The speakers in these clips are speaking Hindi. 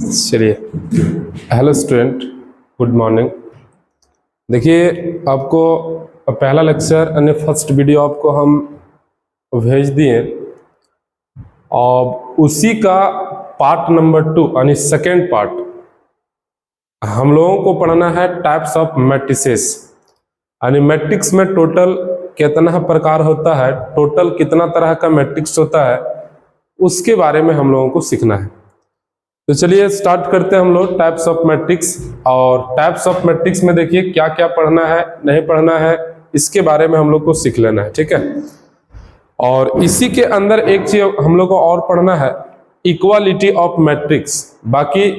चलिए, हेलो स्टूडेंट, गुड मॉर्निंग। देखिए, आपको पहला लेक्चर यानी फर्स्ट वीडियो आपको हम भेज दिए और उसी का पार्ट नंबर 2 यानी सेकेंड पार्ट हम लोगों को पढ़ना है टाइप्स ऑफ मैट्रिसेस। यानी मैट्रिक्स में टोटल कितना प्रकार होता है, टोटल कितना तरह का मैट्रिक्स होता है, उसके बारे में हम लोगों को सीखना है। तो चलिए स्टार्ट करते हैं हम लोग टाइप्स ऑफ मैट्रिक्स। और टाइप्स ऑफ मैट्रिक्स में देखिए क्या क्या पढ़ना है, नहीं पढ़ना है, इसके बारे में हम लोग को सीख लेना है, ठीक है। और इसी के अंदर एक चीज हम लोग को और पढ़ना है, इक्वालिटी ऑफ मैट्रिक्स। बाकी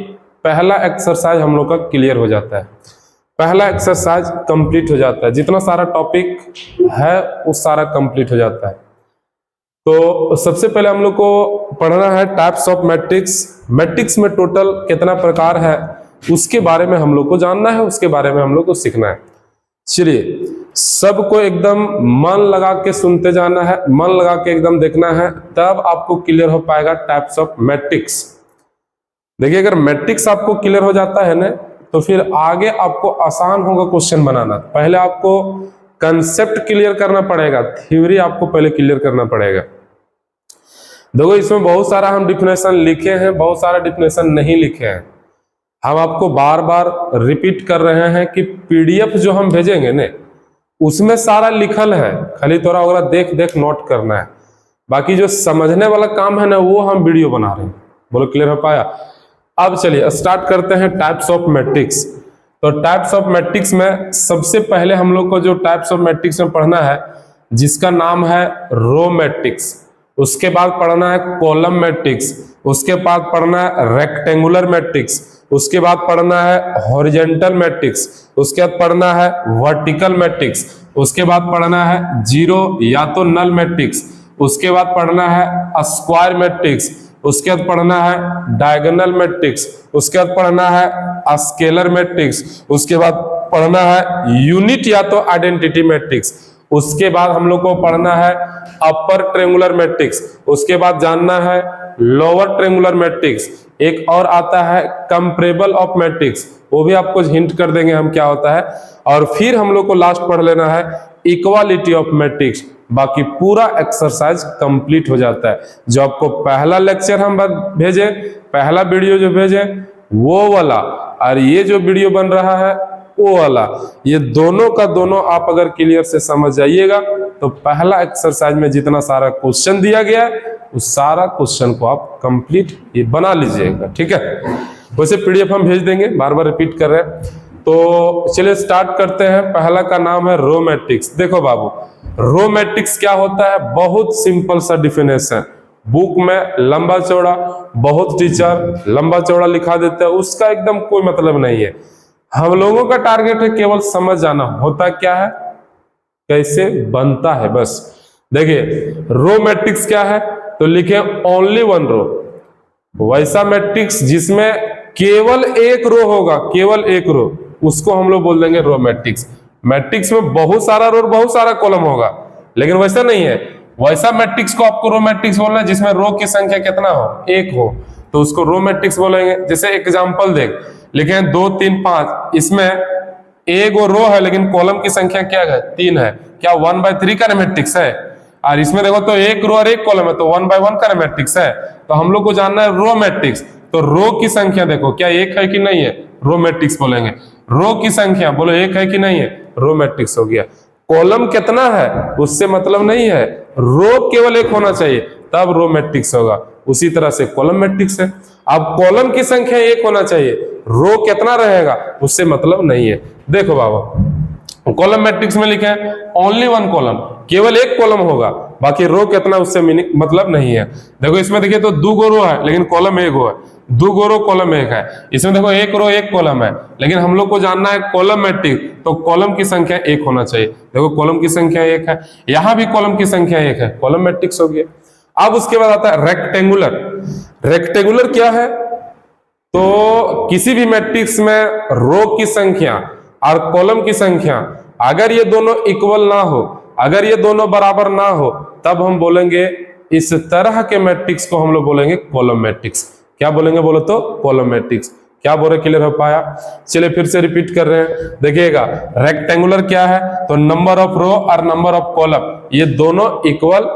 पहला एक्सरसाइज हम लोग का क्लियर हो जाता है, पहला एक्सरसाइज कंप्लीट हो जाता है, जितना सारा टॉपिक है वो सारा कंप्लीट हो जाता है। तो सबसे पहले हम लोग को पढ़ना है टाइप्स ऑफ मैट्रिक्स। मैट्रिक्स में टोटल कितना प्रकार है उसके बारे में हम लोग को जानना है, उसके बारे में हम लोग को सीखना है। चलिए, सबको एकदम मन लगा के सुनते जाना है, मन लगा के एकदम देखना है, तब आपको क्लियर हो पाएगा टाइप्स ऑफ मैट्रिक्स। देखिए, अगर मैट्रिक्स आपको क्लियर हो जाता है ना, तो फिर आगे आपको आसान होगा क्वेश्चन बनाना। पहले आपको कंसेप्ट क्लियर करना पड़ेगा, थ्योरी आपको पहले क्लियर करना पड़ेगा। देखो, इसमें बहुत सारा हम डिफिनेशन लिखे हैं, बहुत सारा डिफिनेशन नहीं लिखे हैं। हम आपको बार बार रिपीट कर रहे हैं कि पीडीएफ जो हम भेजेंगे ने, उसमें सारा लिखल है, खाली थोड़ा वगैरह देख देख नोट करना है। बाकी जो समझने वाला काम है ना, वो हम वीडियो बना रहे हैं। बोलो, क्लियर हो पाया? अब चलिए स्टार्ट करते हैं टाइप्स ऑफ मैट्रिक्स। तो टाइप्स ऑफ मैट्रिक्स में सबसे पहले हम लोग को जो टाइप्स ऑफ मैट्रिक्स में पढ़ना है, जिसका नाम है रो मैट्रिक्स। उसके बाद पढ़ना है कॉलम मैट्रिक्स, उसके बाद पढ़ना है रेक्टेंगुलर मैट्रिक्स, उसके बाद पढ़ना है हॉरिजॉन्टल मैट्रिक्स, उसके बाद पढ़ना है वर्टिकल मैट्रिक्स, उसके बाद पढ़ना है जीरो या तो नल मैट्रिक्स, उसके बाद पढ़ना है स्क्वायर मैट्रिक्स, उसके बाद पढ़ना है डायगोनल मैट्रिक्स, उसके बाद पढ़ना है स्केलर मैट्रिक्स, उसके बाद पढ़ना है यूनिट या तो आइडेंटिटी मैट्रिक्स, उसके बाद हम लोग को पढ़ना है अपर ट्रायंगुलर मैट्रिक्स, उसके बाद जानना है लोअर ट्रायंगुलर मैट्रिक्स, एक और आता है कंपैरेबल ऑफ मैट्रिक्स, वो भी आपको हिंट कर देंगे हम क्या होता है। और फिर हम लोग को लास्ट पढ़ लेना है इक्वालिटी ऑफ मैट्रिक्स। बाकी पूरा एक्सरसाइज कंप्लीट हो जाता है। जो आपको पहला लेक्चर हम भेजे, पहला वीडियो जो भेजे वो वाला, और ये जो वीडियो बन रहा है वो वाला, ये दोनों का दोनों आप अगर क्लियर से समझ जाइएगा तो पहला एक्सरसाइज में जितना सारा क्वेश्चन दिया गया है उस सारा क्वेश्चन को आप कंप्लीट ये बना लीजिएगा, ठीक है। वैसे पीडीएफ हम भेज देंगे, बार बार रिपीट कर रहे हैं। तो चलिए स्टार्ट करते हैं। पहला का नाम है रो मैट्रिक्स। देखो बाबू, रो मैट्रिक्स क्या होता है, बहुत सिंपल सा डिफिनेशन। बुक में लंबा चौड़ा बहुत टीचर लंबा चौड़ा लिखा देते हैं, उसका एकदम कोई मतलब नहीं है। हम लोगों का टारगेट है केवल समझ जाना होता क्या है, कैसे बनता है, बस। देखिए, रो मैट्रिक्स क्या है, तो लिखे ओनली वन रो। वैसा मैट्रिक्स जिसमें केवल एक रो होगा, केवल एक रो, उसको हम लोग बोल देंगे रो मैट्रिक्स। मैट्रिक्स में बहुत सारा रो, बहुत सारा कॉलम होगा, लेकिन वैसा नहीं है। वैसा मैट्रिक्स को आपको रो मैट्रिक्स बोलना है जिसमें रो की संख्या कितना हो, एक हो, तो उसको रो मैट्रिक्स बोलेंगे। जैसे एग्जांपल देख, लिखे 2 3 5, इसमें एक रो है लेकिन कॉलम की संख्या क्या है, 3 है। क्या 1/3 का मैट्रिक्स है? और इसमें देखो तो एक रो और एक कॉलम है, तो 1/1 का मैट्रिक्स है। तो हम लोग को जानना है रो मैट्रिक्स। तो रो की संख्या देखो क्या एक है कि नहीं है, रो मैट्रिक्स बोलेंगे। रो की संख्या बोलो एक है कि नहीं है, रो मैट्रिक्स हो गया। कॉलम कितना है उससे मतलब नहीं है, रो केवल एक होना चाहिए तब रो मैट्रिक्स होगा। उसी तरह से कॉलम मैट्रिक्स है। अब कॉलम की संख्या एक होना चाहिए, रो कितना रहेगा उससे मतलब नहीं है। देखो बाबा, कॉलम मैट्रिक्स में लिखे ओनली वन कॉलम, केवल एक कॉलम होगा, बाकी रो कितना उससे मतलब नहीं है। देखो इसमें देखिए तो 2 रो है लेकिन कॉलम एक है, 2 रो कॉलम एक है। इसमें देखो 1 रो 1 कॉलम है, लेकिन हम लोग को जानना है कॉलम मैट्रिक्स, तो कॉलम की संख्या 1 होना चाहिए। देखो कॉलम की संख्या 1 है, यहां भी कॉलम की संख्या 1 है, कॉलम मैट्रिक्स हो गया। अब उसके बाद आता है रेक्टेंगुलर। रेक्टेंगुलर क्या है, तो किसी भी मैट्रिक्स में रो की संख्या और कॉलम की संख्या अगर ये दोनों इक्वल ना हो, अगर ये दोनों बराबर ना हो, तब हम बोलेंगे इस तरह के मैट्रिक्स को हम लोग बोलेंगे कॉलम मैट्रिक्स। क्या बोलेंगे बोलो तो कॉलम मैट्रिक्स। क्या बोले, क्लियर हो पाया? चलिए फिर से रिपीट कर रहे हैं, देखिएगा रेक्टेंगुलर क्या है, तो नंबर ऑफ रो और नंबर ऑफ कॉलम ये दोनों इक्वल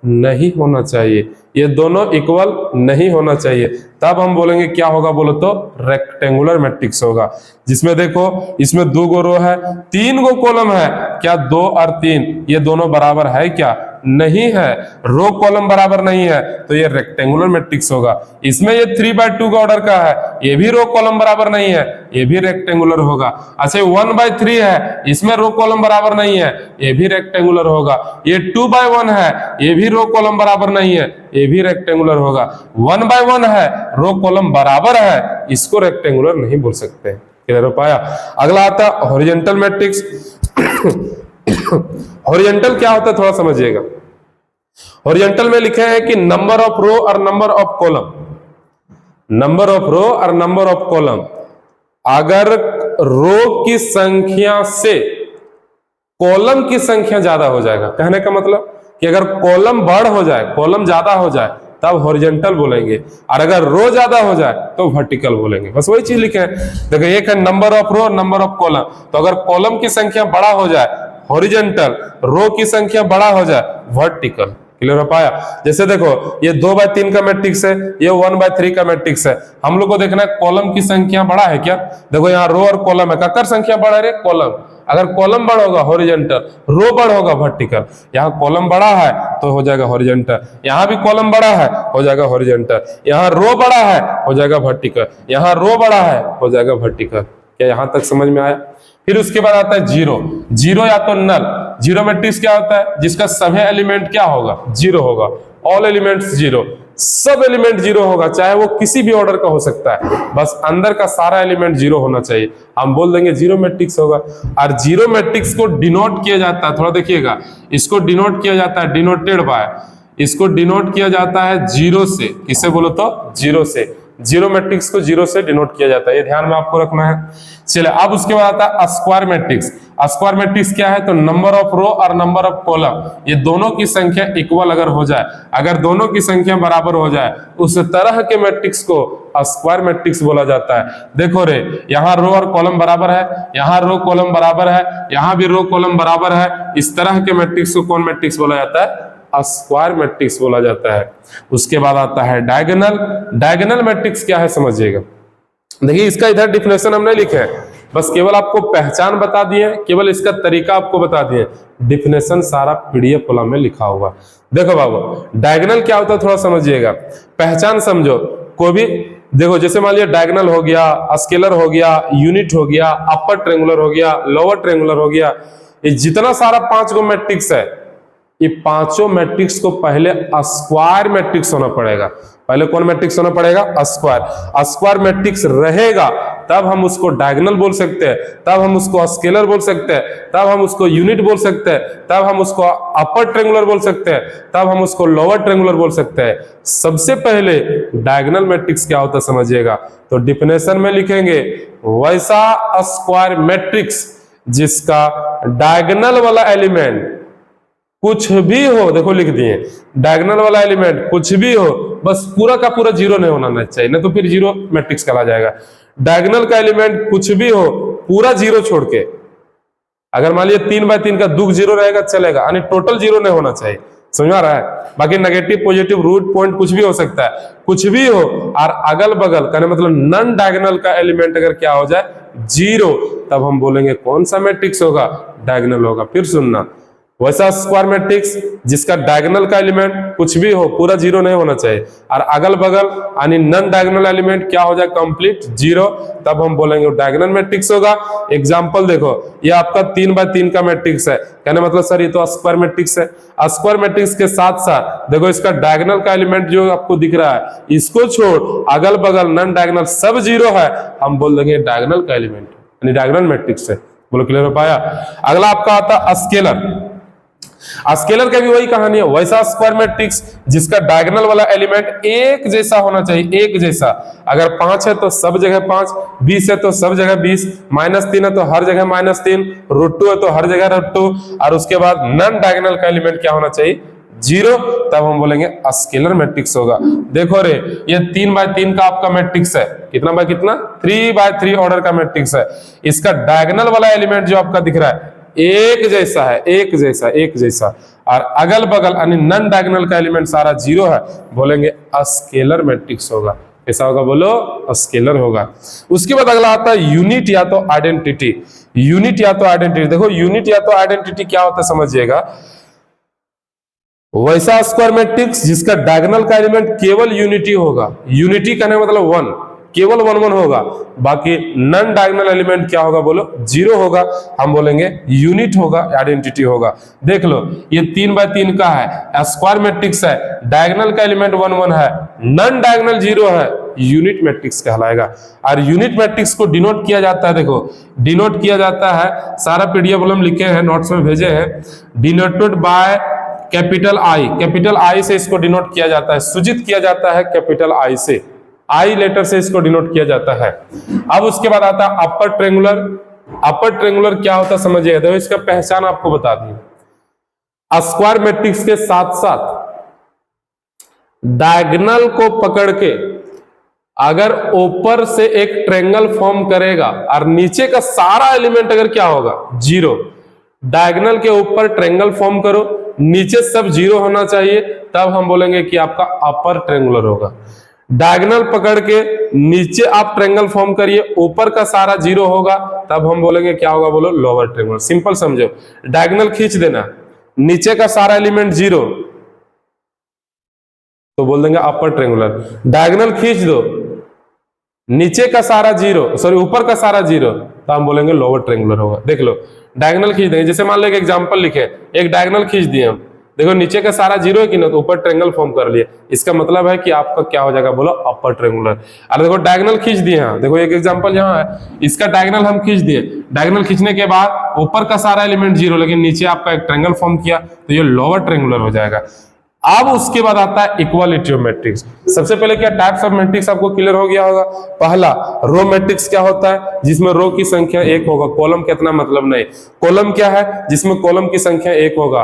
नहीं होना चाहिए, ये दोनों इक्वल नहीं होना चाहिए, तब हम बोलेंगे क्या होगा बोलो तो रेक्टेंगुलर मैट्रिक्स होगा। जिसमें देखो इसमें 2 गो रो है, 3 गो कॉलम है, क्या 2 और 3 ये दोनों बराबर है क्या? नहीं है। रो कॉलम बराबर नहीं है तो ये रेक्टेंगुलर मैट्रिक्स होगा। इसमें ये 3/2 का ऑर्डर का है, ये भी रो कॉलम बराबर नहीं है, ये भी रेक्टेंगुलर होगा। अच्छा 1/3 है, इसमें रो कॉलम बराबर नहीं है, ये भी रेक्टेंगुलर होगा। ये 2/1 है, ये भी रो कॉलम बराबर नहीं है, ये भी रेक्टेंगुलर होगा। 1/1 है, रो कॉलम बराबर है, इसको रेक्टेंगुलर नहीं बोल सकते। क्लियर हो पाया? अगला आता है हॉरिजॉन्टल मैट्रिक्स। हॉरिजॉन्टल क्या होता है थोड़ा समझिएगा। हॉरिजॉन्टल में लिखे हैं कि नंबर ऑफ रो और number of column, number of row और नंबर ऑफ कॉलम, अगर रो की संख्या से कॉलम की संख्या ज्यादा हो जाएगा, कहने का मतलब कि अगर कॉलम बढ़ हो जाए, कॉलम ज्यादा हो जाए तब हॉरिजॉन्टल बोलेंगे, और अगर रो ज्यादा हो जाए तो वर्टिकल बोलेंगे। बस वही चीज लिखे हैं। देखो एक है number of row, number of column, तो अगर कॉलम की संख्या बड़ा हो जाए हॉरिजॉन्टल, रो की संख्या बड़ा हो जाए वर्टिकल। क्लियर हो पाया? जैसे देखो ये 2/3 का मैट्रिक्स है, ये 1/3 का मैट्रिक्स है, हम लोग को देखना है कॉलम की संख्या बड़ा है क्या। देखो यहाँ रो और कॉलम है, ककर संख्या बड़ा है रे कॉलम, अगर कॉलम बड़ा होगा हॉरिजॉन्टल, रो बड़ा होगा वर्टिकल। यहाँ कॉलम बड़ा है तो हो जाएगा हॉरिजॉन्टल, यहाँ भी कॉलम बड़ा है हो जाएगा हॉरिजॉन्टल, यहाँ रो बड़ा है हो जाएगा वर्टिकल, यहाँ रो बड़ा है हो जाएगा वर्टिकल। क्या यहाँ तक समझ में आया? फिर उसके बाद आता है जीरो। जीरो या तो नल, जीरो मैट्रिक्स क्या होता है, जिसका सभी एलिमेंट क्या होगा, जीरो होगा, ऑल एलिमेंट्स जीरो, सब एलिमेंट जीरो होगा, चाहे वो किसी भी ऑर्डर का हो सकता है, बस अंदर का सारा एलिमेंट जीरो होना चाहिए, हम बोल देंगे जीरो मैट्रिक्स होगा। और जीरो मैट्रिक्स को डिनोट किया जाता है, थोड़ा देखिएगा, इसको डिनोट किया जाता है डिनोटेड बाय, इसको डिनोट किया जाता है जीरो से, किसे बोलो तो जीरो से, जीरो मैट्रिक्स को जीरो से डिनोट किया जाता है, ये ध्यान में आपको रखना है। चलिए अब उसके बाद आता है स्क्वायर मैट्रिक्स। स्क्वायर मैट्रिक्स क्या है, तो नंबर ऑफ रो और नंबर ऑफ कॉलम ये दोनों की संख्या इक्वल अगर हो जाए, अगर दोनों की संख्या बराबर हो जाए, उस तरह के मैट्रिक्स को स्क्वायर मैट्रिक्स बोला जाता है। देखो रे यहाँ रो और कॉलम बराबर है, यहाँ रो कॉलम बराबर है, यहाँ भी रो कॉलम बराबर है, इस तरह के मैट्रिक्स को कौन मैट्रिक्स बोला जाता है, स्क्वायर मैट्रिक्स बोला जाता है। उसके बाद आता है डायगोनल। डायगोनल मैट्रिक्स क्या है समझिएगा। देखिए इसका इधर डिफिनेशन हमने लिखे है, बस केवल आपको पहचान बता दिए, केवल इसका तरीका आपको बता दिए, डिफिनेशन सारा पीडीएफ कॉलम में लिखा हुआ। देखो बाबू डायगोनल क्या होता है थोड़ा समझिएगा, पहचान समझो। कोई भी देखो जैसे मान लिया डायगोनल हो गया, स्केलर हो गया, यूनिट हो गया, अपर ट्रायंगुलर हो गया, लोअर ट्रायंगुलर हो गया, ये जितना सारा 5 गो मैट्रिक्स है, ये पांचों मैट्रिक्स को पहले स्क्वायर मैट्रिक्स होना पड़ेगा। पहले कौन मैट्रिक्स होना पड़ेगा, स्क्वायर। स्क्वायर मैट्रिक्स रहेगा तब हम उसको डायगोनल बोल सकते हैं, तब हम उसको स्केलर बोल सकते हैं, तब हम उसको यूनिट बोल सकते हैं, तब हम उसको अपर ट्रायंगुलर बोल सकते हैं, तब हम उसको लोअर ट्रायंगुलर बोल सकते हैं। सबसे पहले डायगोनल मैट्रिक्स क्या होता है समझिएगा, तो डिफिनेशन में लिखेंगे वैसा स्क्वायर मैट्रिक्स जिसका डायगोनल वाला एलिमेंट कुछ भी हो, देखो लिख दिए डायगोनल वाला एलिमेंट कुछ भी हो, बस पूरा का पूरा जीरो नहीं होना चाहिए, नहीं तो फिर जीरो मैट्रिक्स कहा जाएगा। डायगोनल का एलिमेंट कुछ भी हो, पूरा जीरो छोड़ के, अगर मान लीजिए 3/3 का दुख जीरो रहेगा चलेगा, यानी टोटल जीरो नहीं होना चाहिए, समझ आ रहा है। बाकी नेगेटिव पॉजिटिव रूट पॉइंट कुछ भी हो सकता है, कुछ भी हो, और अगल बगल कहने मतलब नॉन डायगोनल का एलिमेंट अगर क्या हो जाए जीरो, तब हम बोलेंगे कौन सा मैट्रिक्स होगा, डायगोनल होगा। फिर सुनना, वैसा स्क्वायर मैट्रिक्स जिसका डायगोनल का एलिमेंट कुछ भी हो, पूरा जीरो नहीं होना चाहिए, और अगल बगल यानी नॉन डायगोनल एलिमेंट क्या हो जाए, कंप्लीट जीरो, तब हम बोलेंगे डायगोनल मैट्रिक्स होगा। एग्जांपल देखो, ये आपका 3/3 का मैट्रिक्स है, कहने मतलब सर ये तो स्क्वायर मैट्रिक्स है। स्क्वायर मैट्रिक्स के साथ साथ देखो इसका डायगोनल का एलिमेंट जो आपको दिख रहा है, इसको छोड़ अगल बगल नॉन डायगोनल सब जीरो है, हम बोल देंगे डायगोनल का एलिमेंट यानी डायगोनल मैट्रिक्स है। बोलो क्लियर हो पाया। अगला आपका आता है स्केलर। स्केलर का भी वही कहानी है, वैसा स्क्वायर मैट्रिक्स जिसका डायगोनल वाला एलिमेंट एक जैसा होना चाहिए, एक जैसा। अगर 5 है तो सब जगह 5, 20 है तो सब जगह 20, -3 है तो हर जगह -3, √2 है तो हर जगह √2, और उसके बाद नॉन डायगोनल का एलिमेंट क्या होना चाहिए, 0, तब हम बोलेंगे स्केलर मैट्रिक्स होगा। देखो रे, ये 3x3 का आपका मैट्रिक्स है, कितना बाय कितना, 3x3 ऑर्डर का मैट्रिक्स है। इसका डायगोनल वाला एलिमेंट जो आपका दिख रहा है एक जैसा है, एक जैसा, और अगल बगल यानी नॉन डायगोनल का एलिमेंट सारा 0 है, बोलेंगे स्केलर मैट्रिक्स होगा। कैसा होगा बोलो, स्केलर होगा। उसके बाद अगला आता है यूनिट या तो आइडेंटिटी। यूनिट या तो आइडेंटिटी, देखो यूनिट या तो आइडेंटिटी क्या होता है समझिएगा। वैसा स्क्वायर मैट्रिक्स जिसका डायगोनल का एलिमेंट केवल यूनिटी होगा, यूनिटी कहने का मतलब 1, केवल 1 1 होगा, बाकी नॉन डायगोनल एलिमेंट क्या होगा बोलो, 0 होगा, हम बोलेंगे यूनिट होगा, आइडेंटिटी होगा। देख लो, ये 3x3 का है, स्क्वायर मैट्रिक्स है, डायगोनल का एलिमेंट 1 1 है, नॉन डायगोनल 0 है, यूनिट मैट्रिक्स कहलाएगा। और यूनिट मैट्रिक्स को डिनोट किया जाता है, देखो डिनोट किया जाता है, सारा पीडीएफ हम लिखे हैं, नोट्स में भेजे हैं, डिनोटेड बाय कैपिटल आई से इसको डिनोट किया जाता है, सूचित किया जाता है कैपिटल आई से, आई लेटर से इसको डिनोट किया जाता है। अब उसके बाद आता है अपर ट्रायंगुलर। अपर ट्रायंगुलर क्या होता है समझिए, देखो इसका पहचान आपको बता दी, स्क्वायर मैट्रिक्स के साथ साथ डायगोनल को पकड़ के अगर ऊपर से एक ट्रायंगल फॉर्म करेगा और नीचे का सारा एलिमेंट अगर क्या होगा 0, डायगोनल के ऊपर ट्रायंगल फॉर्म करो, नीचे सब 0 होना चाहिए, तब हम बोलेंगे कि आपका अपर ट्रायंगुलर होगा। डायगोनल पकड़ के नीचे आप ट्रायंगल फॉर्म करिए, ऊपर का सारा 0 होगा, तब हम बोलेंगे क्या होगा बोलो, लोअर ट्रायंगुलर। सिंपल समझो, डायगोनल खींच देना, नीचे का सारा एलिमेंट 0 तो बोल देंगे अपर ट्रायंगुलर। डायगोनल खींच दो, नीचे का सारा 0, सॉरी ऊपर का सारा 0, तो हम बोलेंगे लोअर ट्रायंगुलर होगा। देख लो, डायगोनल खींच देंगे, जैसे मान लो एक एग्जांपल लिखे, एक डायगोनल खींच दिए हम, देखो नीचे का सारा 0 है कि ना, तो ऊपर ट्रायंगल फॉर्म कर लिए, इसका मतलब है कि आपका क्या हो जाएगा बोलो, अपर ट्रायंगुलर। और देखो डायगोनल खींच दिए हैं, देखो एक एग्जांपल यहाँ है, इसका डायगोनल हम खींच दिए, डायगोनल खींचने के बाद ऊपर का सारा एलिमेंट 0, लेकिन नीचे आपका एक ट्रायंगल फॉर्म किया, तो ये लोअर ट्रायंगुलर हो जाएगा। अब उसके बाद आता है इक्वालिटी ऑफ मैट्रिक्स। सबसे पहले क्या टाइप्स ऑफ मैट्रिक्स आपको क्लियर हो गया होगा। पहला रो मैट्रिक्स क्या होता है, जिसमें रो की संख्या 1 होगा, कॉलम कितना मतलब नहीं। कॉलम क्या है, जिसमें कॉलम की संख्या 1 होगा।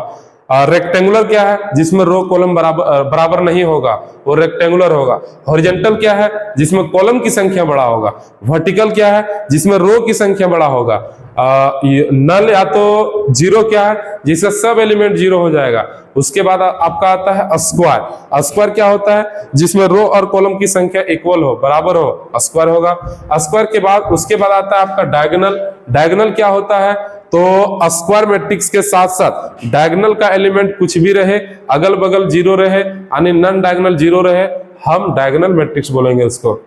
रेक्टेंगुलर क्या है, जिसमें रो कॉलम बराबर नहीं होगा, वो रेक्टेंगुलर होगा। हॉरिजॉन्टल क्या है, जिसमें कॉलम की संख्या बड़ा होगा। वर्टिकल क्या है, जिसमें रो की संख्या बड़ा होगा। नल या तो 0 क्या है, जिसका सब एलिमेंट 0 हो जाएगा। उसके बाद आपका आता है स्क्वायर। स्क्वायर क्या होता है, जिसमें रो और कॉलम की संख्या इक्वल हो, बराबर हो, स्क्वायर होगा। स्क्वायर के बाद उसके बाद आता है आपका डायगोनल। डायगोनल क्या होता है, तो स्क्वायर मैट्रिक्स के साथ साथ डायगोनल का एलिमेंट कुछ भी रहे, अगल बगल 0 रहे, यानी नॉन डायगोनल 0 रहे, हम डायगोनल मैट्रिक्स बोलेंगे उसको।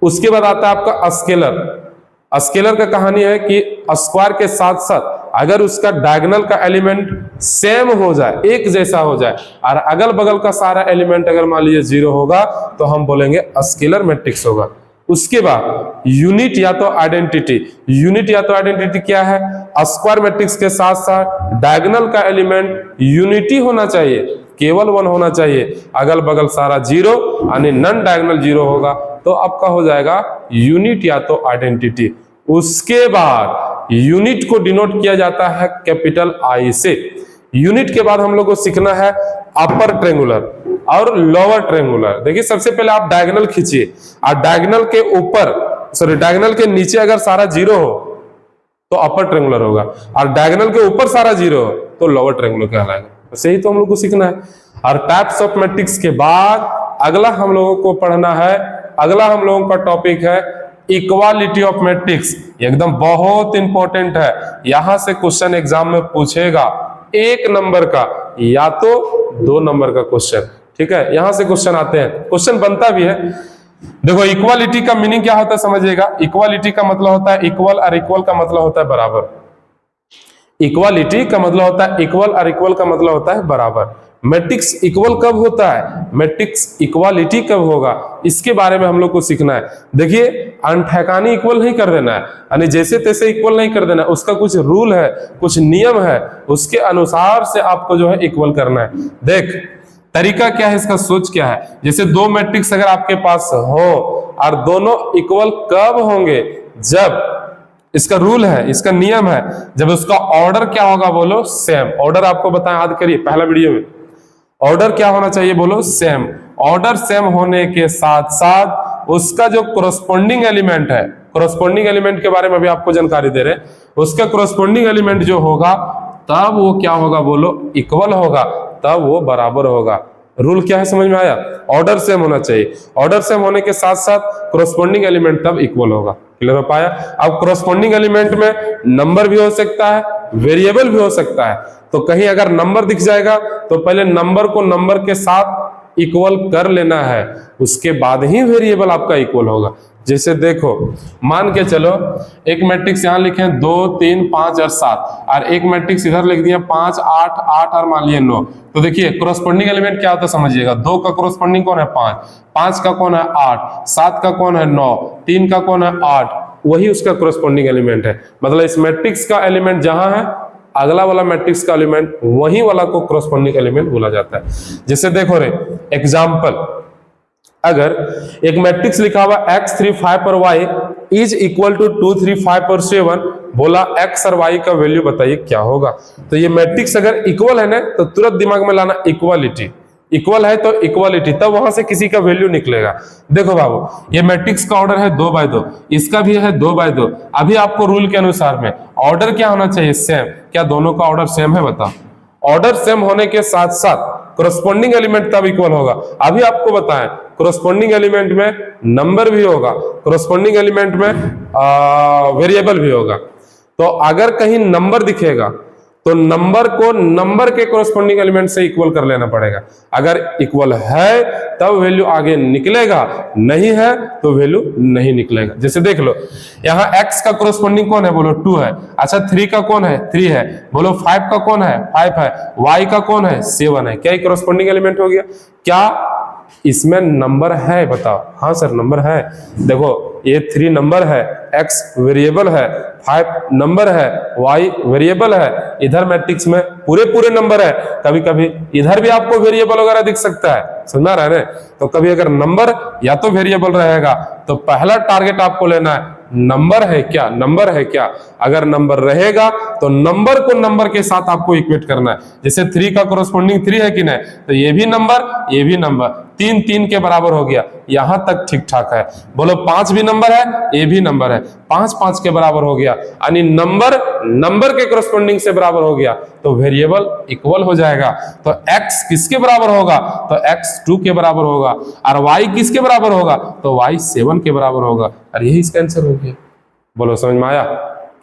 उसके बाद आता है आपका स्केलर। स्केलर का कहानी है कि स्क्वायर के साथ साथ अगर उसका डायगोनल का एलिमेंट सेम हो जाए, एक जैसा हो जाए, और अगल बगल का सारा एलिमेंट अगर मान लीजिए 0 होगा, तो हम बोलेंगे स्केलर मैट्रिक्स होगा। उसके बाद यूनिट या तो आइडेंटिटी। यूनिट या तो आइडेंटिटी क्या है, स्क्वायर मैट्रिक्स के साथ साथ डायगोनल का एलिमेंट यूनिटी होना चाहिए, केवल 1 होना चाहिए, अगल बगल सारा 0 यानी नॉन डायगोनल 0 होगा, तो आपका हो जाएगा यूनिट या तो आइडेंटिटी। उसके बाद यूनिट को डिनोट किया जाता है कैपिटल आई से। यूनिट के बाद हम लोग को सीखना है अपर ट्रायंगुलर और लोअर ट्रायंगुलर। देखिए सबसे पहले आप डायगोनल खींचिए, और डायगोनल के ऊपर, सॉरी डायगोनल के नीचे अगर सारा 0 हो तो अपर ट्रायंगुलर होगा, और डायगोनल के ऊपर सारा 0 हो तो लोअर ट्रायंगुलर कहलाएगा। बस यही तो हम लोग को सीखना है। और टाइप्स ऑफ मैट्रिक्स के बाद अगला हम लोगों को पढ़ना है, अगला हम लोगों का टॉपिक है इक्वालिटी ऑफ मैट्रिक्स। एकदम बहुत इंपॉर्टेंट है, यहां से क्वेश्चन एग्जाम में पूछेगा 1 नंबर का या तो 2 नंबर का क्वेश्चन। ठीक है, यहां से क्वेश्चन आते हैं, क्वेश्चन बनता भी है। देखो इक्वालिटी का मीनिंग क्या होता है समझिएगा। इक्वालिटी का मतलब होता है इक्वल, और इक्वल का मतलब होता है बराबर। इक्वालिटी का मतलब होता है इक्वल, और इक्वल का मतलब होता है बराबर। मैट्रिक्स इक्वल कब होता है, मैट्रिक्स इक्वालिटी कब होगा, इसके बारे में हम लोग को सीखना है। देखिए अनठकानी इक्वल नहीं कर देना है, यानी जैसे तैसे इक्वल नहीं कर देना, उसका कुछ रूल है, कुछ नियम है, उसके अनुसार से आपको जो है इक्वल करना है। देख तरीका क्या है, इसका सोच क्या है। जैसे 2 मैट्रिक्स अगर आपके पास हो और दोनों इक्वल कब होंगे, जब इसका रूल है, इसका नियम है, जब उसका ऑर्डर क्या होगा बोलो, सेम। ऑर्डर आपको बताया, याद करिए पहला वीडियो में, ऑर्डर क्या होना चाहिए, बोलो सेम। ऑर्डर सेम होने के साथ साथ उसका जो कोरस्पोंडिंग एलिमेंट है, कोरस्पोंडिंग एलिमेंट के बारे में भी आपको जानकारी दे रहे हैं, उसका कोरस्पोंडिंग एलिमेंट जो होगा तब वो क्या होगा, बोलो इक्वल होगा, तब वो बराबर होगा। रूल क्या है, समझ में आया? ऑर्डर सेम होना चाहिए, ऑर्डर सेम होने के साथ साथ कोरस्पोंडिंग एलिमेंट तब इक्वल होगा। क्लियर हो पाया? अब कोरस्पोंडिंग एलिमेंट में नंबर भी हो सकता है, वेरिएबल भी हो सकता है। तो कहीं अगर नंबर दिख जाएगा तो पहले नंबर को नंबर के साथ इक्वल कर लेना है, उसके बाद ही वेरिएबल आपका इक्वल होगा। जैसे देखो, मान के चलो एक मैट्रिक्स यहां लिखे 2 3 5 और 7, और एक मैट्रिक्स इधर लिख दिया 5 8 8 और मान लिया 9। तो देखिए कोरस्पोंडिंग एलिमेंट क्या होता है समझिएगा। 2 का कोरस्पोंडिंग कौन है 5, 5 का कौन है 8, 7 का कौन है 9, 3 का कौन है 8, वही उसका कोरस्पोंडिंग एलिमेंट है। मतलब इस मैट्रिक्स का एलिमेंट जहां है, अगला वाला मैट्रिक्स का एलिमेंट वही वाला को कोरस्पोंडिंग एलिमेंट बोला जाता है। जैसे देखो रे एग्जांपल, अगर एक मैट्रिक्स लिखा हुआ x3 5 पर y इज इक्वल टू 2 3 5 पर 7, बोला x और y का वैल्यू बताइए क्या होगा। तो ये मैट्रिक्स अगर इक्वल है ना, तो तुरंत दिमाग में लाना इक्वालिटी, इक्वल है तो इक्वालिटी, तब वहां से किसी का वैल्यू निकलेगा। देखो बाबू, ये मैट्रिक्स का ऑर्डर है 2/2, इसका भी है 2/2। अभी आपको रूल के अनुसार में ऑर्डर क्या होना चाहिए, सेम। क्या दोनों का ऑर्डर सेम है, बताओ? ऑर्डर सेम होने के साथ साथ कोरस्पोंडिंग एलिमेंट तब इक्वल होगा। अभी आपको बताएं, कोरस्पोंडिंग एलिमेंट में नंबर भी होगा, कोरस्पोंडिंग एलिमेंट में वेरिएबल भी होगा। तो अगर कहीं नंबर दिखेगा तो नंबर को नंबर के कोरस्पोंडिंग एलिमेंट से इक्वल कर लेना पड़ेगा। अगर इक्वल है तब वैल्यू आगे निकलेगा, नहीं है तो वैल्यू नहीं निकलेगा। जैसे देख लो, यहाँ x का कोरस्पोंडिंग कौन है, बोलो 2 है। अच्छा 3 का कौन है, 3 है। बोलो 5 का कौन है, 5 है। y का कौन है, 7 है। क्या कोरस्पोंडिंग एलिमेंट हो गया? क्या इसमें नंबर है, बताओ? हाँ सर नंबर है। देखो ये 3 नंबर है, x वेरिएबल है, 5 नंबर है, y वेरिएबल है। इधर मैट्रिक्स में पूरे नंबर है। कभी कभी इधर भी आपको वेरिएबल वगैरह दिख सकता है, समझ में आ रहा है? तो कभी अगर नंबर या तो वेरिएबल रहेगा तो पहला टारगेट आपको लेना है, नंबर है क्या, नंबर है क्या। अगर नंबर रहेगा तो नंबर को नंबर के साथ आपको इक्वेट करना है। जैसे 3 का कोरस्पोंडिंग 3 है कि नहीं, तो ये भी नंबर, ये भी नंबर, 3 3 के बराबर हो गया, यहां तक ठीक ठाक है। बोलो 5 भी नंबर है, ये भी नंबर है, 5 5 के बराबर हो गया, यानी नंबर नंबर के कोरस्पोंडिंग से बराबर हो गया तो वेरिएबल इक्वल हो जाएगा। तो x किसके बराबर होगा, तो x 2 के बराबर होगा, और y किसके बराबर होगा, तो y 7 के बराबर होगा। और यही इसका आंसर हो गया। बोलो समझ में आया?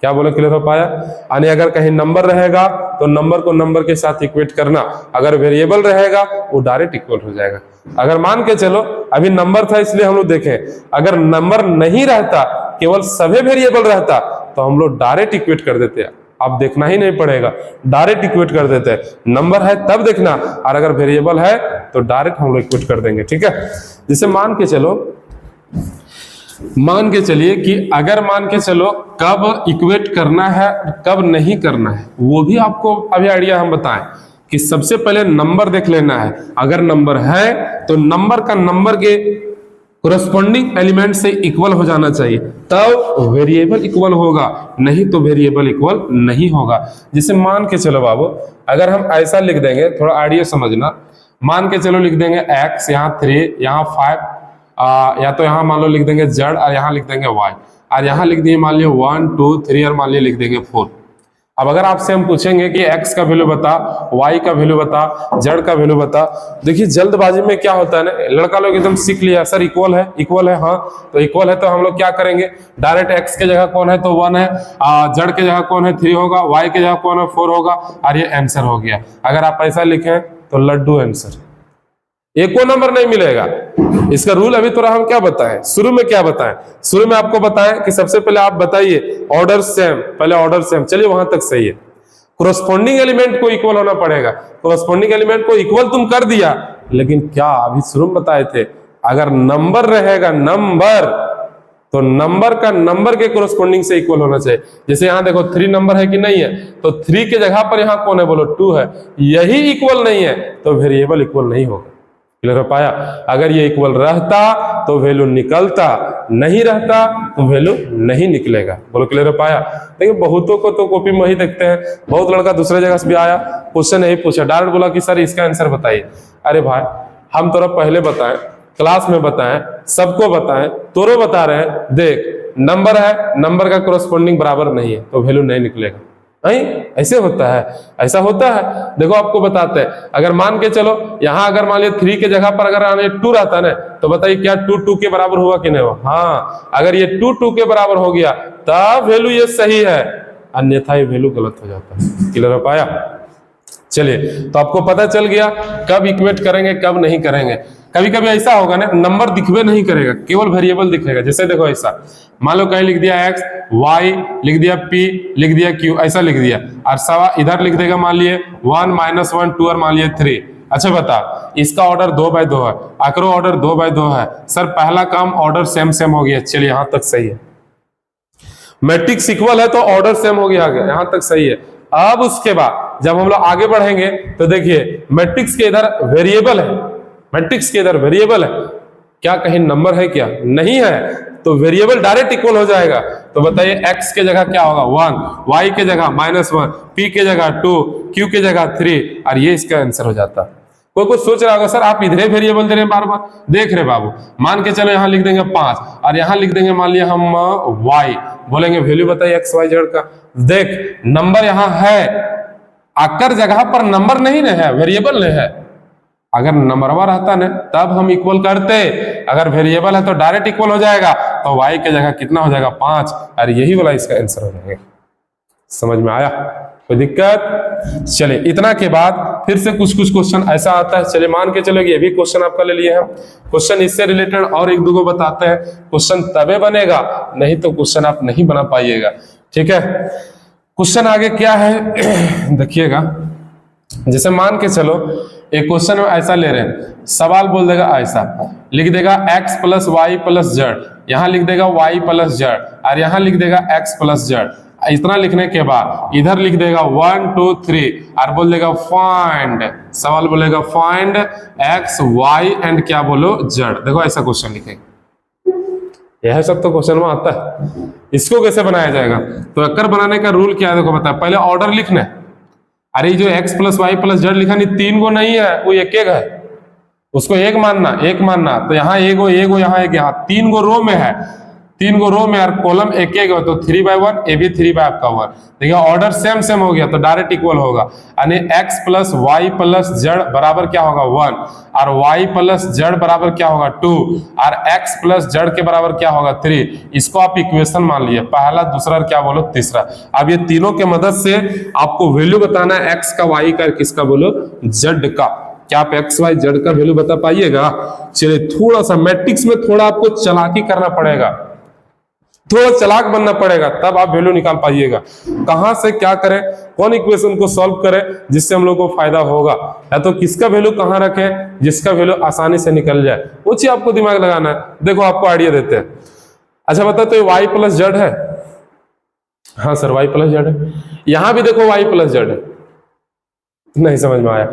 क्या बोलो, क्लियर हो पाया? यानी अगर कहीं नंबर रहेगा तो नंबर को नंबर के साथ इक्वेट करना, अगर वेरिएबल रहेगा वो डायरेक्ट इक्वल हो जाएगा। अगर मान के चलो अभी नंबर था इसलिए हम लोग देखें, अगर नंबर नहीं रहता, केवल सभी वेरिएबल रहता, तो हम लोग डायरेक्ट इक्वेट कर देते हैं। अब देखना ही नहीं पड़ेगा, डायरेक्ट इक्वेट कर देते हैं। नंबर है तब देखना, और अगर वेरिएबल है तो डायरेक्ट हम लोग इक्वेट कर देंगे। ठीक है? जैसे मान के चलिए कि अगर मान के चलो कब इक्वेट करना है कब नहीं करना है, वो भी आपको अभी आइडिया हम बताएं कि सबसे पहले नंबर देख लेना है। अगर नंबर है तो नंबर का नंबर के कोरस्पोंडिंग एलिमेंट से इक्वल हो जाना चाहिए, तब वेरिएबल इक्वल होगा, नहीं तो वेरिएबल इक्वल नहीं होगा। जैसे मान के चलो बाबू, अगर हम ऐसा लिख देंगे, थोड़ा आइडिया समझना, मान के चलो लिख देंगे x, यहाँ 3, यहाँ 5, या तो यहाँ मान लो लिख देंगे z, और यहाँ लिख देंगे y, और यहाँ लिख दिए मान लियो 1 2 3, और मान लियो लिख देंगे 4। अब अगर आपसे हम पूछेंगे कि x का वैल्यू बता, y का वैल्यू बता, z का वैल्यू बता, देखिए जल्दबाजी में क्या होता है ना, लड़का लोग एकदम सीख लिया, सर इक्वल है, हाँ तो इक्वल है, तो हम लोग क्या करेंगे, डायरेक्ट x के जगह कौन है तो 1 है, z के जगह कौन है 3 होगा, y के जगह कौन है 4 होगा, और ये आंसर हो गया। अगर आप ऐसा लिखें तो लड्डू आंसर, एको नंबर नहीं मिलेगा। इसका रूल अभी थोड़ा हम क्या बताएं, शुरू में क्या बताएं, शुरू में आपको बताएं कि सबसे पहले आप बताइए ऑर्डर सेम, पहले ऑर्डर सेम, चलिए वहां तक सही है। कोरस्पोंडिंग एलिमेंट को इक्वल होना पड़ेगा, कोरस्पोंडिंग एलिमेंट को इक्वल तुम कर दिया, लेकिन क्या अभी शुरू में बताए थे, अगर नंबर रहेगा नंबर, तो नंबर का नंबर के कोरस्पोंडिंग से इक्वल होना चाहिए। जैसे यहाँ देखो 3 नंबर है कि नहीं है, तो 3 के जगह पर यहाँ कौन है, बोलो 2 है, यही इक्वल नहीं है तो वेरिएबल इक्वल नहीं होगा। क्लियर हो पाया? अगर ये इक्वल रहता तो वैल्यू निकलता, नहीं रहता तो वैल्यू नहीं निकलेगा। बोलो क्लियर हो पाया? देखिए बहुतों को तो कॉपी में ही देखते हैं, बहुत लड़का दूसरे जगह से भी आया, क्वेश्चन नहीं पूछा, डायरेक्ट बोला कि सर इसका आंसर बताइए। अरे भाई हम तोरा पहले बताएं, क्लास में बताएं, सबको बताएं, तोरो बता रहे हैं, देख नंबर है, नंबर का कोरस्पॉन्डिंग बराबर नहीं है तो वैल्यू नहीं निकलेगा। नहीं, ऐसे होता है, ऐसा होता है। देखो आपको बताते हैं, अगर मान के चलो यहाँ अगर मान लिया 3 के जगह पर अगर 2 रहता ना, तो बताइए क्या 2 2 के बराबर हुआ कि नहीं हुआ? हाँ, अगर ये 2 2 के बराबर हो गया तब वैल्यू ये सही है, अन्यथा ये वैल्यू गलत हो जाता है। क्लियर हो पाया? चलिए, तो आपको पता चल गया कब इक्वेट करेंगे कब नहीं करेंगे। कभी कभी ऐसा होगा ना, नंबर दिखबे नहीं करेगा, केवल वेरिएबल दिखेगा। जैसे देखो ऐसा, मान लो कहीं लिख दिया x, y, लिख दिया p, लिख दिया q, ऐसा लिख दिया, और सवा इधर लिख देगा मान लिए 1 -1 2 और मान लिए 3। अच्छा बता, इसका ऑर्डर 2/2 है, आखिरी ऑर्डर 2/2 है। सर पहला काम ऑर्डर सेम सेम हो गया, चलिए यहां तक सही है। मैट्रिक्स इक्वल है तो ऑर्डर सेम हो गया, यहां तक सही है। अब उसके बाद जब हम लोग आगे बढ़ेंगे तो देखिए मैट्रिक्स के इधर वेरिएबल है, मैट्रिक्स के इधर वेरिएबल है, क्या कहीं नंबर है? क्या नहीं है, तो वेरिएबल डायरेक्ट इक्वल हो जाएगा। तो बताइए x के जगह क्या होगा 1, y के जगह -1, p के जगह 2, q के जगह 3, और ये इसका आंसर हो जाता। कोई कुछ सोच रहा होगा सर आप इधर वेरिएबल दे रहे हैं बार बार। देख रहे बाबू, मान के चलो यहाँ लिख देंगे 5 और यहाँ लिख देंगे मान लिया हम y, बोलेंगे वैल्यू बताइए x y z का। देख नंबर यहाँ है, आकर जगह पर नंबर नहीं ना है, वेरिएबल नहीं है। अगर नंबरवा रहता ना तब हम इक्वल करते, अगर वेरिएबल है तो डायरेक्ट इक्वल हो जाएगा, तो y के जगह कितना हो जाएगा 5, और यही वाला इसका आंसर हो जाएगा। समझ में आया? कोई दिक्कत? चलिए, इतना के बाद फिर से कुछ क्वेश्चन ऐसा आता है। चलिए मान के चलो ये भी क्वेश्चन आपका ले लिए हम, क्वेश्चन इससे रिलेटेड और एक दो को बताते हैं। क्वेश्चन तबे बनेगा, नहीं तो क्वेश्चन आप नहीं बना पाइएगा। ठीक है, क्वेश्चन आगे क्या है देखिएगा। जैसे मान के चलो एक क्वेश्चन में ऐसा ले रहे हैं, सवाल बोल देगा ऐसा, लिख देगा x + y + z, यहां लिख देगा y + z, और यहां लिख देगा x + z। इतना लिखने के बाद इधर लिख देगा 1 2 3 और बोल देगा फाइंड, सवाल बोलेगा फाइंड x y एंड क्या बोलो z। देखो ऐसा क्वेश्चन लिखेगा, यह सब तो क्वेश्चन में आता है। इसको कैसे बनाया जाएगा? तो अक्कर बनाने का रूल क्या है देखो बता, पहले ऑर्डर लिखना है। अरे जो x + y + z लिखा नहीं, 3 गो नहीं है, वो एक है, उसको एक मानना। तो यहाँ एगो यहाँ एक, यहाँ 3 गो रो में है, 3 गो रो में और कॉलम एक हो, तो 3/1, ये भी 3/1। देखिए ऑर्डर सेम सेम हो गया तो डायरेक्ट इक्वल होगा, यानी x + y + z बराबर क्या होगा 1, और y + z बराबर क्या होगा 2, और x + z के बराबर क्या होगा 3। इसको आप इक्वेशन मान लिए, पहला दूसरा क्या बोलो तीसरा। अब ये तीनों के मदद से आपको वैल्यू बताना है x का, y का, किसका बोलो z का। क्या आप x y z का वैल्यू बता पाइएगा? चलिए थोड़ा सा मैट्रिक्स में थोड़ा आपको चालाकी करना पड़ेगा, थोड़ा चालाक बनना पड़ेगा, तब आप वैल्यू निकाल पाइएगा। कहां से क्या करें, कौन इक्वेशन को सॉल्व करें जिससे हम लोग को फायदा होगा, या तो किसका वैल्यू कहां रखें जिसका वैल्यू आसानी से निकल जाए, वो चीज आपको दिमाग लगाना है। देखो आपको आइडिया देते हैं। अच्छा बता, तो y + z है? हाँ सर y + z है। यहां भी देखो y + z है, नहीं समझ में आया?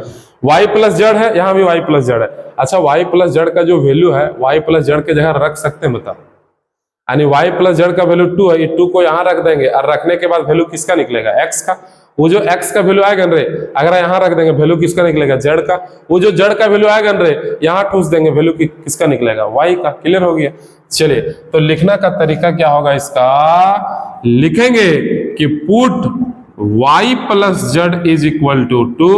y + z है, यहां भी y + z है। अच्छा y + z का जो वैल्यू है y + z के जगह रख सकते हैं बता, यानी y + z का वैल्यू 2 है, ये 2 को यहाँ रख देंगे, और रखने के बाद वैल्यू किसका निकलेगा x का। वो जो x का वैल्यू आएगा रे, अगर यहाँ रख देंगे वैल्यू किसका निकलेगा z का। वो जो z का वैल्यू आएगा रे, यहाँ ठूस देंगे वैल्यू किसका निकलेगा y का। क्लियर हो गया? चलिए, तो लिखना का तरीका क्या होगा इसका, लिखेंगे कि put y + z = 2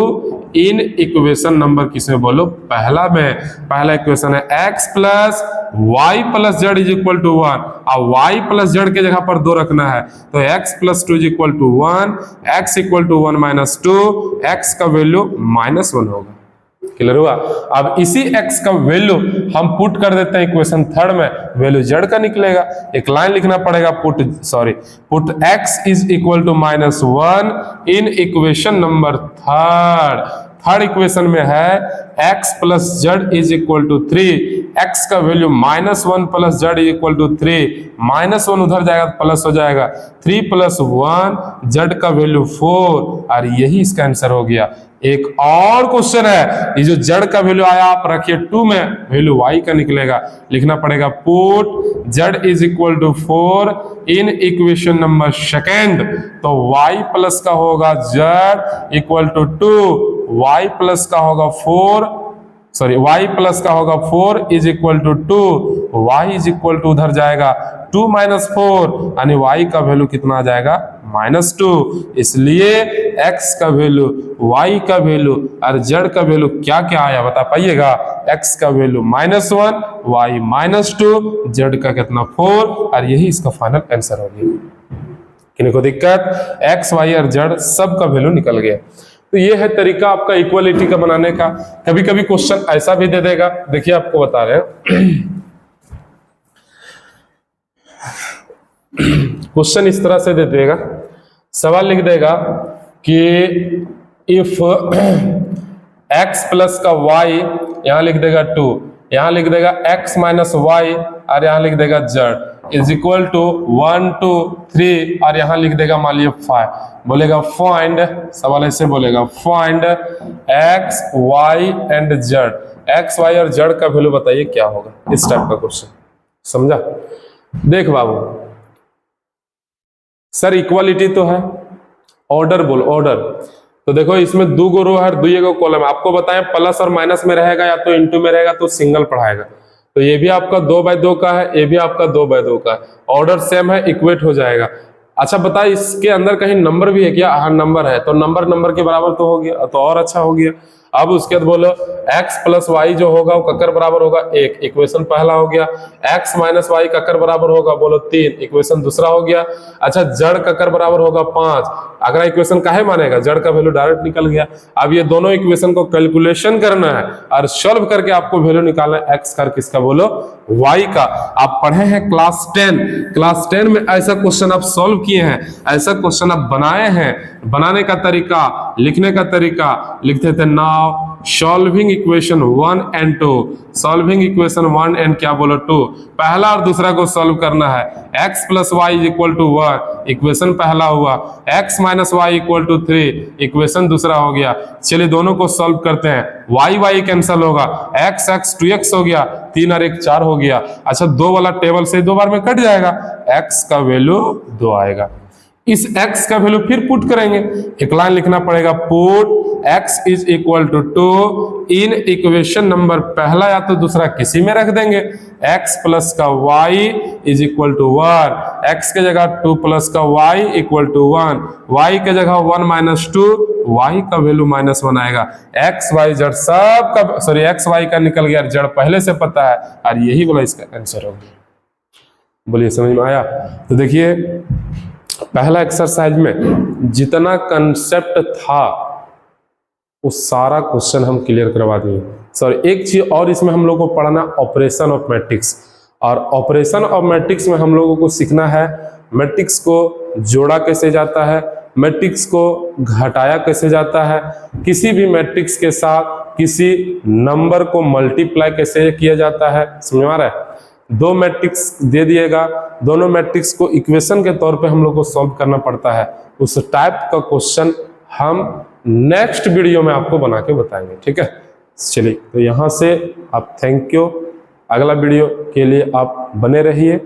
in equation number किसमें बोलो, पहला में। पहला इक्वेशन है x + y + z = 1, और y + z के जगह पर 2 रखना है, तो x + 2 = 1, x = 1 - 2, x का वैल्यू -1 होगा। क्लियर हुआ? अब इसी x का वैल्यू हम पुट कर देते हैं इक्वेशन थर्ड में, वैल्यू z का निकलेगा। एक लाइन लिखना पड़ेगा, पुट x = -1 इन इक्वेशन नंबर थर्ड इक्वेशन में है x + z = 3, x का वैल्यू -1 + z = 3, -1 उधर जाएगा प्लस हो जाएगा, 3 + 1 z का वैल्यू 4, और यही इसका आंसर हो गया। एक और क्वेश्चन है, ये जो z का वैल्यू आया आप रखिए 2 में, वैल्यू y का निकलेगा। लिखना पड़ेगा पुट z = 4 इन इक्वेशन नंबर सेकेंड, तो y प्लस का होगा z = 2, y प्लस का होगा 4, सॉरी y प्लस का होगा 4 is equal to 2, y is equal to उधर जाएगा 2 माइनस 4, यानी y का वैल्यू कितना आ जाएगा -2। इसलिए x का वैल्यू, y का वैल्यू और z का वैल्यू क्या क्या आया बता पाइएगा? x का वैल्यू -1, y -2, z का कितना 4, और यही इसका फाइनल आंसर हो गया। किन्हीं को दिक्कत? x, y और z सब का वैल्यू निकल गया। तो ये है तरीका आपका इक्वालिटी का बनाने का। कभी कभी क्वेश्चन ऐसा भी दे देगा, देखिए आपको बता रहे हैं क्वेश्चन इस तरह से दे देगा, सवाल लिख देगा कि इफ x प्लस का y, यहां लिख देगा 2, यहां लिख देगा x माइनस वाई और यहां लिख देगा z इज इक्वल टू 1 2 3 और यहां लिख देगा मान लीजिए 5। बोलेगा फाइंड, सवाल ऐसे बोलेगा find x y and z, x y और z का वैल्यू बताइए क्या होगा। इस टाइप का क्वेश्चन, समझा? देख बाबू सर इक्वालिटी तो है, ऑर्डर बोल ऑर्डर। तो देखो इसमें 2 गो रो है, 2 गो कॉलम। आपको बताएं प्लस और माइनस में रहेगा या तो इंटू में रहेगा तो सिंगल पढ़ाएगा। तो ये भी आपका 2/2 का है, ये भी आपका 2/2 का है, ऑर्डर सेम है, इक्वेट हो जाएगा। अच्छा बता इसके अंदर कहीं नंबर भी है क्या? हाँ नंबर है, तो नंबर नंबर के बराबर तो हो गया, तो और अच्छा हो गया। अब उसके बाद बोलो x प्लस वाई जो होगा वो ककर बराबर होगा 1, इक्वेशन पहला हो गया। x माइनस वाई ककर बराबर होगा बोलो 3, इक्वेशन दूसरा हो गया। अच्छा जड़ ककर बराबर होगा 5, अगला इक्वेशन काहे मानेगा? जड़ का वैल्यू डायरेक्ट निकल गया। अब ये दोनों इक्वेशन को कैलकुलेशन करना है और सॉल्व करके आपको वैल्यू निकालना है x का, किसका बोलो? y का। आप पढ़े हैं क्लास 10, क्लास 10 में ऐसा क्वेश्चन आप सॉल्व किए हैं, ऐसा क्वेश्चन आप बनाए हैं। बनाने का तरीका, लिखने का तरीका लिखते थे now solving equation 1 and 2, solving equation 1 and क्या बोलो 2, पहला और दूसरा को सॉल्व करना है। x plus y is equal to 1, equation पहला हुआ। x minus y equal to 3, equation दूसरा हो गया। चलिए दोनों को सॉल्व करते हैं। y कैंसिल होगा, x 2x हो गया, 3 और 1 4 हो गया। अच्छा 2 वाला टेबल से 2 बार में कट जाएगा, x का वैल्यू 2 आएगा। इस x का वैल्यू फिर पुट करेंगे, एक लाइन लिखना पड़ेगा put x is equal to 2 in equation number पहला या तो दूसरा किसी में रख देंगे। x प्लस का y is equal to 1, x के जगह 2 प्लस का y इक्वल टू 1, y के जगह 1 माइनस 2, y का वैल्यू -1 आएगा। x y z सब का सॉरी x y का निकल गया, जड़ पहले से पता है और यही बोला इसका आंसर होगा। बोलिए समझ में आया? तो देखिए पहला एक्सरसाइज में जितना कंसेप्ट था वो सारा क्वेश्चन हम क्लियर करवा दिए। सॉरी एक चीज और इसमें हम लोग को पढ़ना ऑपरेशन ऑफ मैट्रिक्स, और ऑपरेशन ऑफ मैट्रिक्स में हम लोगों को सीखना है मैट्रिक्स को जोड़ा कैसे जाता है, मैट्रिक्स को घटाया कैसे जाता है, किसी भी मैट्रिक्स के साथ किसी नंबर को मल्टीप्लाई कैसे किया जाता है। समझ आ रहा है? 2 मैट्रिक्स दे दिएगा, दोनों मैट्रिक्स को इक्वेशन के तौर पे हम लोग को सॉल्व करना पड़ता है। उस टाइप का क्वेश्चन हम नेक्स्ट वीडियो में आपको बना के बताएंगे, ठीक है? चलिए तो यहाँ से आप थैंक यू, अगला वीडियो के लिए आप बने रहिए।